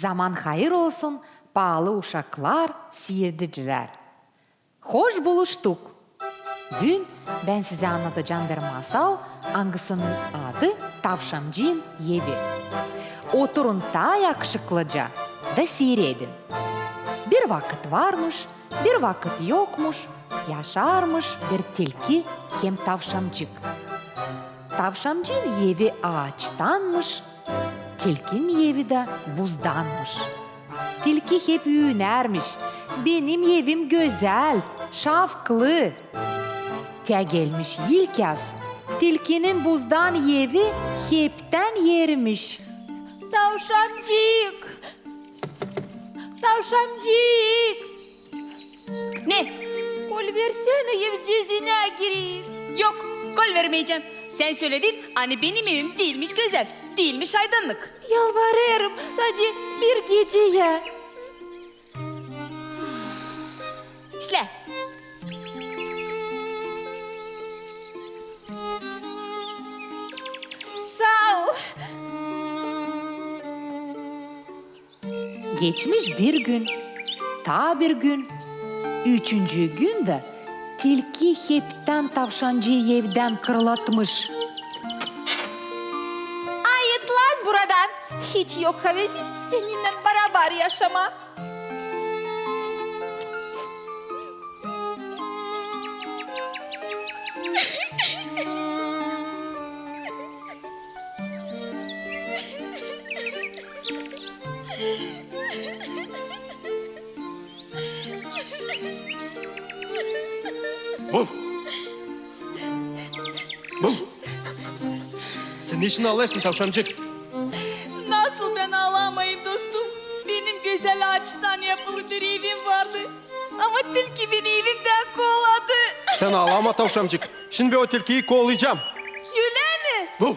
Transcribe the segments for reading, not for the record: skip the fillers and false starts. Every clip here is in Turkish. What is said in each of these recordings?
Zaman hayır olsun, pahalı uşaklar, siyirdiciler. Hoş buluştuk. Bugün ben size anlatacağım bir masal, hangisinin adı Tavşancığın Evi. Oturun ta yakışıklıca da seyredin. Bir vakit varmış, bir vakit yokmuş, yaşarmış bir tilki hem tavşancık. Tavşancığın evi ağaçtanmış, tilkin evi de buzdanmış. Tilki hep yünermiş, benim evim güzel, şavklı. Te gelmiş İlkaz, tilkinin buzdan evi hepten yermiş. Tavşancık! Tavşancık! Ne? Kol versene evcizine gireyim. Yok, kol vermeyeceğim. Sen söyledin, hani benim evim değilmiş güzel, değilmiş aydınlık. Yalvarırım sadece bir geceye. İşte. Sağ ol. Geçmiş bir gün, ta bir gün, üçüncü günde tilki hepten tavşancıyı evden kırlatmış. Ayıt lan buradan. Hiç yok hevesim seninle beraber yaşama. Bum. Bum. Sen ne işini ağlarsın tavşancık? Nasıl ben ağlamayayım dostum? Benim güzel ağaçtan yapılı bir evim vardı. Ama tilki beni evimden kovaladı. Sen ağlama tavşancık. Şimdi o tilkiyi kovalayacağım. Yüle mi? Bum.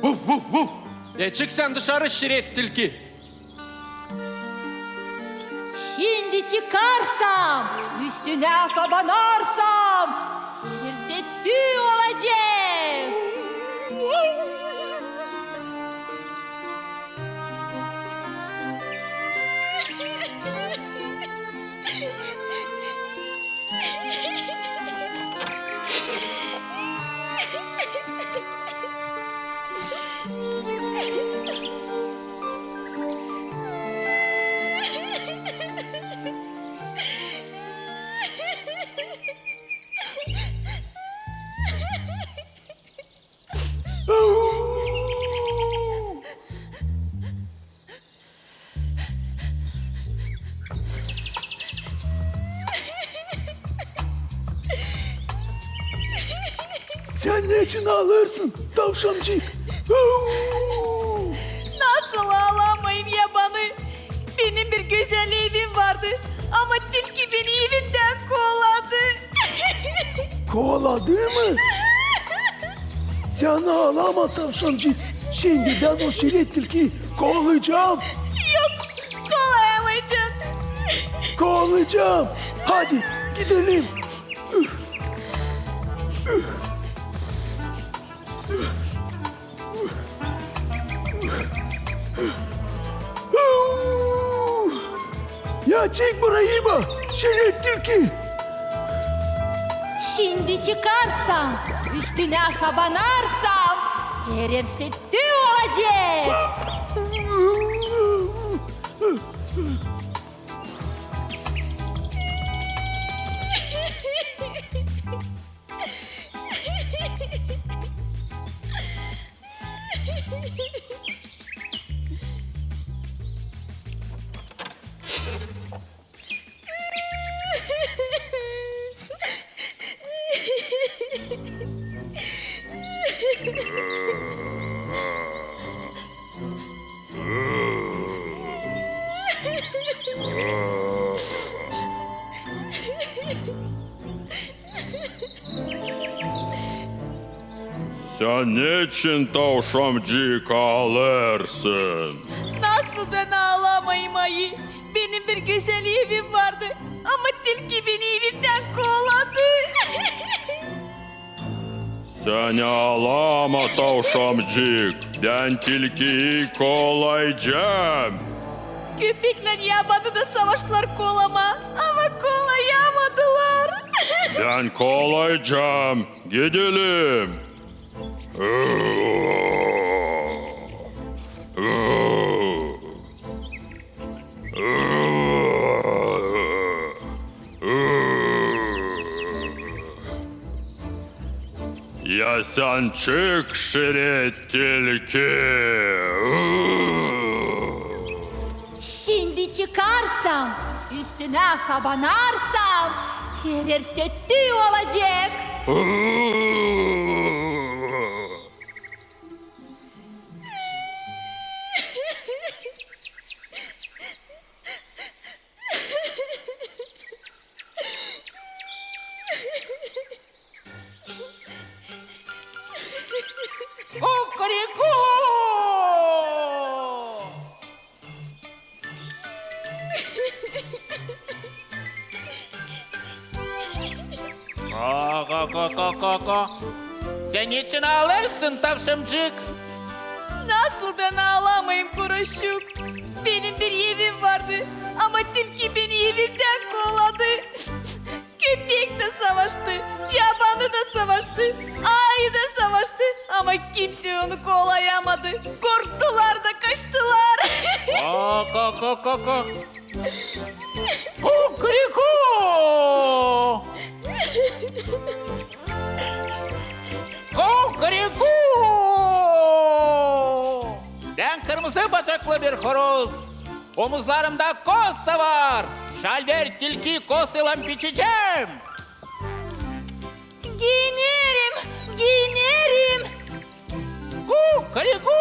Bum bum bum. Çık sen dışarı şiret tilki. Şimdi çıkarsam, üstüne kabanarsam, hirsetli olacak. Sen ne için ağlarsın tavşancık? Nasıl ağlamayayım yabanı? Benim bir güzel evim vardı. Ama tilki beni evimden kovaladı. Kovaladı mı? Sen ağlama tavşancık. Şimdiden o şiret tilkiyi kovalayacağım. Yok, kolayamayacaksın. Kovalayacağım. Hadi gidelim. Ya çek burayı mı? Şiret tilki. Şimdi çıkarsam, üstüne kabanarsam, hirsetli olacak. Sen niçin tavşancık ağlarsın? Nasıl ben ağlamayayım ayı? Benim bir güzel evim vardı. Ama tilki beni evimden kovaladı. Seni alama tavşamcık. Ben tilkiyi kolayacağım. Köpekler yabanı da savaştılar kolama. Ama kolayamadılar. Ben kolayacağım. Gidelim. Ya sen çık şiret tilki. Şimdi çıkarsam, üstüne kabanarsam, her yer sütlü olacak. Kukuriku! Ko. Sen niçin ağlarsın tavşamcık? Nasıl ben ağlamayayım Kuraşuk? Benim bir evim vardı ama tilki beni evimden kovaladı. Köpek de savaştı, yabanı da savaştı, ayı da savaştı ama kimse onu kovalayamadı. Korktular da kaçtılar. Ko. Kukuriku! Kukuriku! Ben kırmızı bacaklı bir horoz. Omuzlarımda kosa var. Şalver tilki kosuyla biçeceğim. Giyinirim. Kukuriku!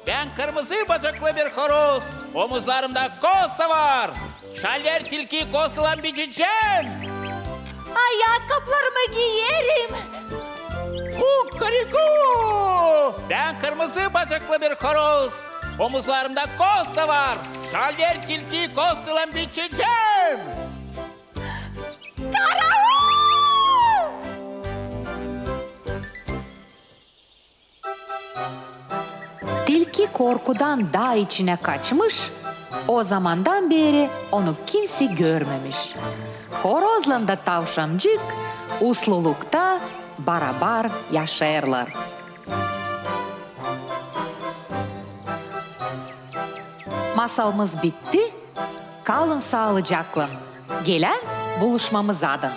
Ben kırmızı bacaklı bir horoz. Omuzlarımda kosa var. Şalver tilki kosuyla biçeceğim. Ayakkabılarımı giyerim. Kukuriku! Ben kırmızı bacaklı bir horoz. Omuzlarımda kosa var. Şalver tilki kosuyla biçeceğim. Tilki korkudan dağ içine kaçmış, o zamandan beri onu kimse görmemiş. Horozla da tavşamcık uslulukta beraber yaşarlar. Masalımız bitti. Kalın sağlıcakla. Gelen buluşmamız adın.